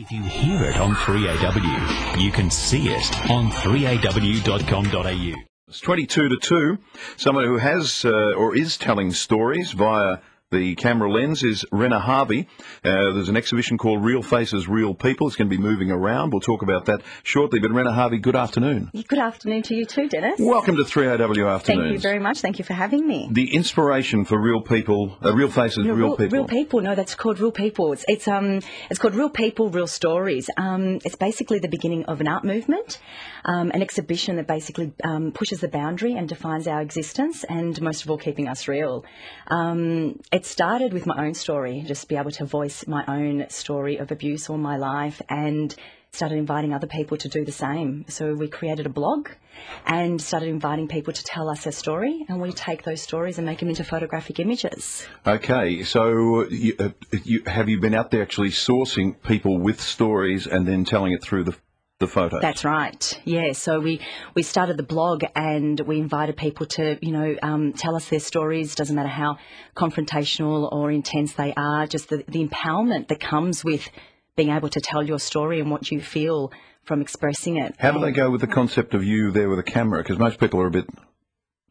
If you hear it on 3AW, you can see it on 3aw.com.au. It's 22 to 2. Someone who has or is telling stories via the camera lens is Rena Harvey. There's an exhibition called Real Faces, Real People. It's going to be moving around. We'll talk about that shortly. But Rena Harvey, good afternoon. Good afternoon to you too, Dennis. Welcome to 3AW Afternoons. Thank you very much. Thank you for having me. The inspiration for Real People, Real Faces, Real People. Real People. No, that's called Real People. It's called Real People, Real Stories. It's basically the beginning of an art movement, an exhibition that basically pushes the boundary and defines our existence, and most of all, keeping us real. It started with my own story, just be able to voice my own story of abuse all my life, and started inviting other people to do the same. So we created a blog and started inviting people to tell us their story, and we take those stories and make them into photographic images. Okay, so have you been out there actually sourcing people with stories and then telling it through the photos? That's right. Yeah. So we started the blog and we invited people to, tell us their stories. Doesn't matter how confrontational or intense they are. Just the empowerment that comes with being able to tell your story and what you feel from expressing it. How do they go with the concept of you there with a camera? Because most people are a bit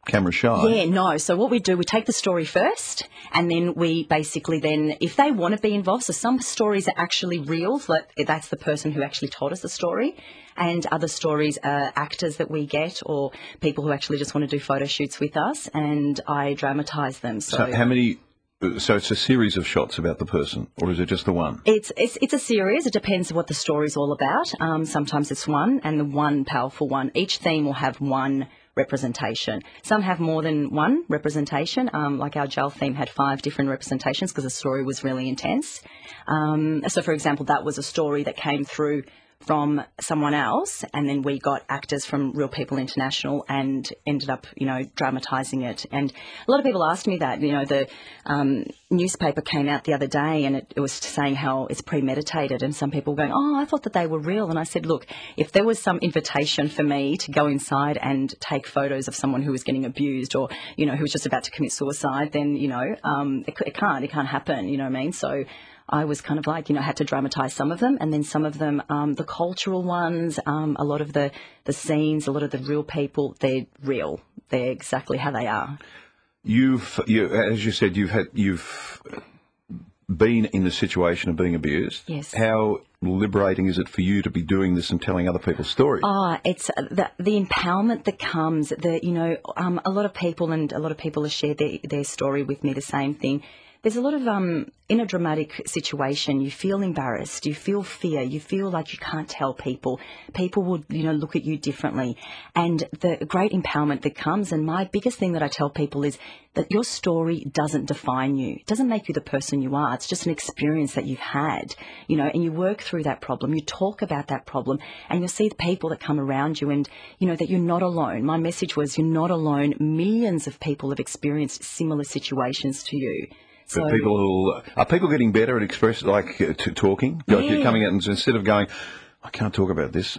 camera shy. Yeah, no. So what we do, we take the story first, and then we basically then, if they want to be involved, so some stories are actually real, like that's the person who actually told us the story, and other stories are actors that we get or people who actually just want to do photo shoots with us, and I dramatise them. So how many... So it's a series of shots about the person, or is it just the one? It's a series. It depends what the story's all about. Sometimes it's one, and the one powerful one. Each theme will have one representation. Some have more than one representation. Like our jail theme had 5 different representations because the story was really intense. So, for example, that was a story that came through from someone else, and then we got actors from Real People International and ended up, dramatising it. And a lot of people asked me that, the newspaper came out the other day and it was saying how it's premeditated, and some people were going, oh, I thought that they were real. And I said, look, if there was some invitation for me to go inside and take photos of someone who was getting abused or, who was just about to commit suicide, then, it can't happen, you know what I mean? So I was kind of like, had to dramatise some of them, and then some of them, the cultural ones, a lot of the scenes, a lot of the real people, they're real. They're exactly how they are. As you said, you've been in the situation of being abused. Yes. How liberating is it for you to be doing this and telling other people's stories? It's the empowerment that comes. A lot of people have shared their story with me. The same thing. There's a lot of, in a dramatic situation, you feel embarrassed, you feel fear, you feel like you can't tell people. People will, look at you differently. And the great empowerment that comes, and my biggest thing that I tell people is that your story doesn't define you. It doesn't make you the person you are. It's just an experience that you've had, and you work through that problem. You talk about that problem, and you'll see the people that come around you, and, that you're not alone. My message was, you're not alone. Millions of people have experienced similar situations to you. So, are people getting better at talking? Yeah. Like you're coming out and instead of going, I can't talk about this.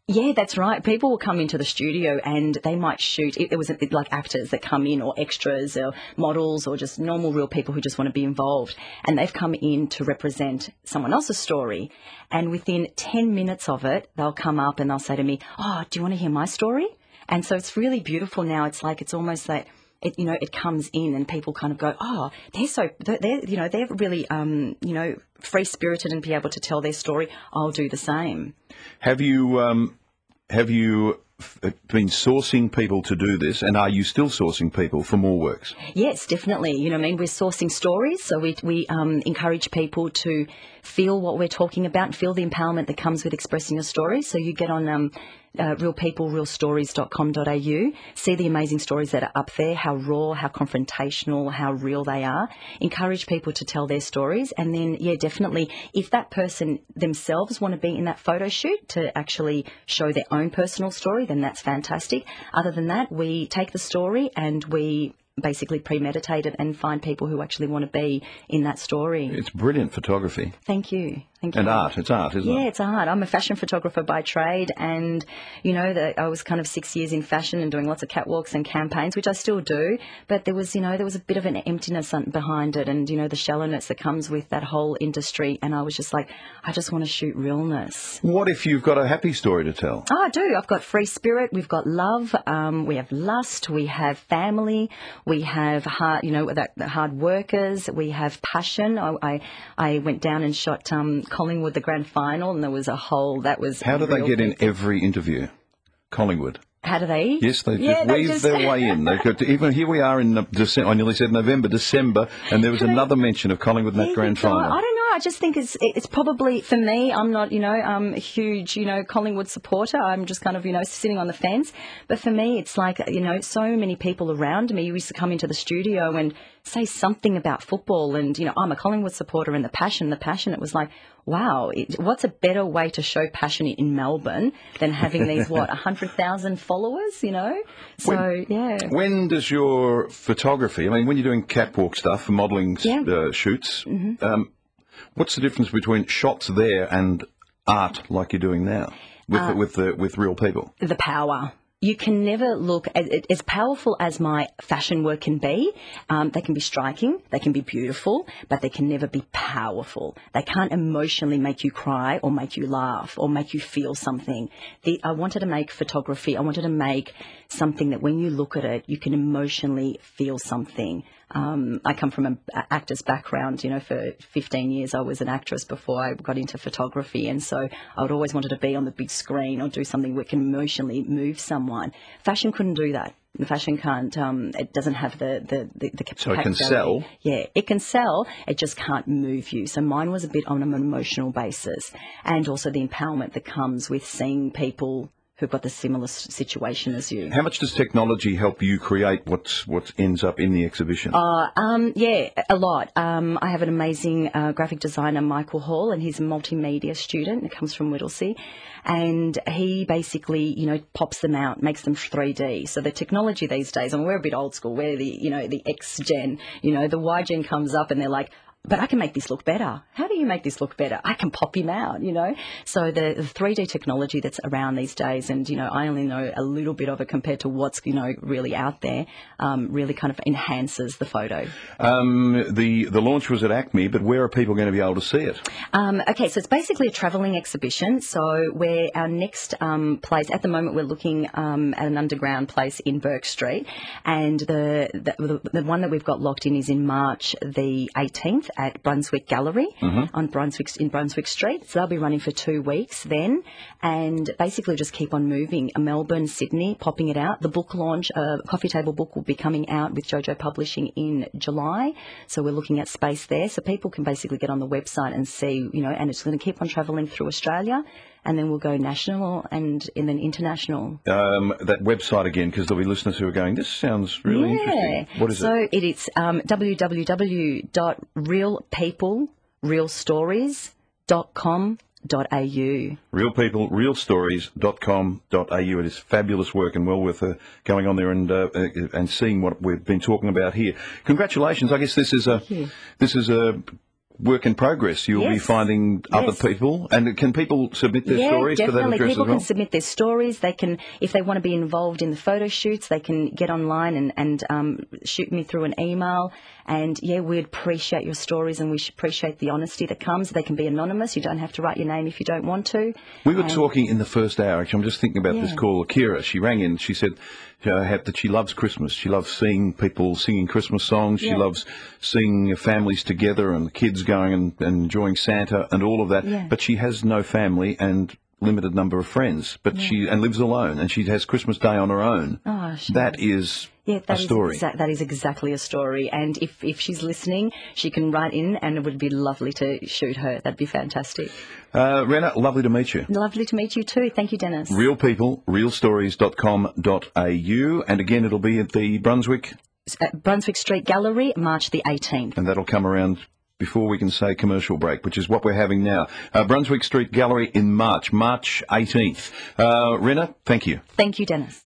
Yeah, that's right. People will come into the studio and they might shoot. It was like actors that come in, or extras, or models, or just normal real people who just want to be involved. And they've come in to represent someone else's story. And within 10 minutes of it, they'll come up and they'll say to me, oh, do you want to hear my story? And so it's really beautiful now. It's almost like, it comes in and people kind of go, oh, they're really, free-spirited and be able to tell their story. I'll do the same. Have you been sourcing people to do this, and are you still sourcing people for more works? Yes, definitely. We're sourcing stories, so we encourage people to feel what we're talking about and feel the empowerment that comes with expressing a story. So you get on realpeoplerealstories.com.au, see the amazing stories that are up there, how raw, how confrontational, how real they are. Encourage people to tell their stories, and then, definitely, if that person themselves want to be in that photo shoot to actually show their own personal story, then that's fantastic. Other than that, we take the story and we basically premeditate it and find people who actually want to be in that story. It's brilliant photography. Thank you. Thank you. And art. It's art, isn't it? Yeah, it's art. I'm a fashion photographer by trade, and I was kind of 6 years in fashion and doing lots of catwalks and campaigns, which I still do. But there was a bit of an emptiness behind it, and the shallowness that comes with that whole industry. And I was just like, I just want to shoot realness. What if you've got a happy story to tell? Oh, I do. I've got free spirit. We've got love. We have lust. We have family. We have hard workers. We have passion. I went down and shot Collingwood, the grand final, and there was a whole that was. How do they get in every interview? Collingwood. How do they? Yes, they just weave their way in. They could, even here we are in December. I nearly said November, December, and there was another mention of Collingwood in that grand final. I don't know. I just think it's probably, for me, I'm not a huge Collingwood supporter. I'm just kind of sitting on the fence. But for me, it's like so many people around me used to come into the studio and say something about football, and I'm a Collingwood supporter, and the passion. It was like, wow, what's a better way to show passion in Melbourne than having these 100,000 followers? So yeah. When does your photography? I mean, when you're doing catwalk stuff, modelling shoots, what's the difference between shots there and art like you're doing now with real people? The power. You can never look as powerful as my fashion work can be. They can be striking, they can be beautiful, but they can never be powerful. They can't emotionally make you cry or make you laugh or make you feel something. I wanted to make photography. I wanted to make something that when you look at it, you can emotionally feel something. I come from an actor's background. For 15 years I was an actress before I got into photography, and so I would always wanted to be on the big screen or do something that can emotionally move someone. Fashion couldn't do that. The fashion can't. It doesn't have the capability. So it can sell. Yeah, it can sell. It just can't move you. So mine was a bit on an emotional basis, and also the empowerment that comes with seeing people who've got the similar situation as you. How much does technology help you create what ends up in the exhibition? Yeah, a lot. I have an amazing graphic designer, Michael Hall, and he's a multimedia student that comes from Whittlesea. And he basically, pops them out, makes them 3D. So the technology these days, and we're a bit old school, we're the X gen, the Y gen comes up and they're like, but I can make this look better. How do you make this look better? I can pop him out, So the 3D technology that's around these days, and, I only know a little bit of it compared to what's, really out there, really kind of enhances the photo. The launch was at Acme, but where are people going to be able to see it? Okay, so it's basically a travelling exhibition. So our next place, at the moment we're looking at an underground place in Burke Street, and the one that we've got locked in is in March the 18th. At Brunswick Gallery in Brunswick Street. So they'll be running for 2 weeks then, and basically just keep on moving. Melbourne, Sydney, popping it out. The book launch, Coffee Table Book, will be coming out with JoJo Publishing in July. So we're looking at space there. So people can basically get on the website and see, and it's going to keep on travelling through Australia. And then we'll go national and then international. That website again, because there'll be listeners who are going, this sounds really interesting. What is it? So it's www.realpeoplerealstories.com.au. Realpeoplerealstories.com.au. It is fabulous work and well worth going on there and seeing what we've been talking about here. Congratulations! I guess this is a work in progress. You'll be finding other people, and can people submit their stories to that address people as well? Can submit their stories. They can, if they want to be involved in the photo shoots, they can get online and shoot me through an email. And we'd appreciate your stories, and we appreciate the honesty that comes. They can be anonymous. You don't have to write your name if you don't want to. We were talking in the first hour. Actually, I'm just thinking about this call. Kira, she rang in. She said that she loves Christmas. She loves seeing people singing Christmas songs. She loves seeing families together and kids going and enjoying Santa and all of that. Yeah. But she has no family and limited number of friends. But she lives alone, and she has Christmas Day on her own. Oh, sure. That is a story. That is exactly a story. And if she's listening, she can write in, and it would be lovely to shoot her. That'd be fantastic. Rena, lovely to meet you. Lovely to meet you too. Thank you, Dennis. Realpeoplerealstories.com.au. And again, it'll be at the Brunswick Street Gallery, March the 18th. And that'll come around before we can say commercial break, which is what we're having now. Brunswick Street Gallery in March 18th. Rena, thank you. Thank you, Dennis.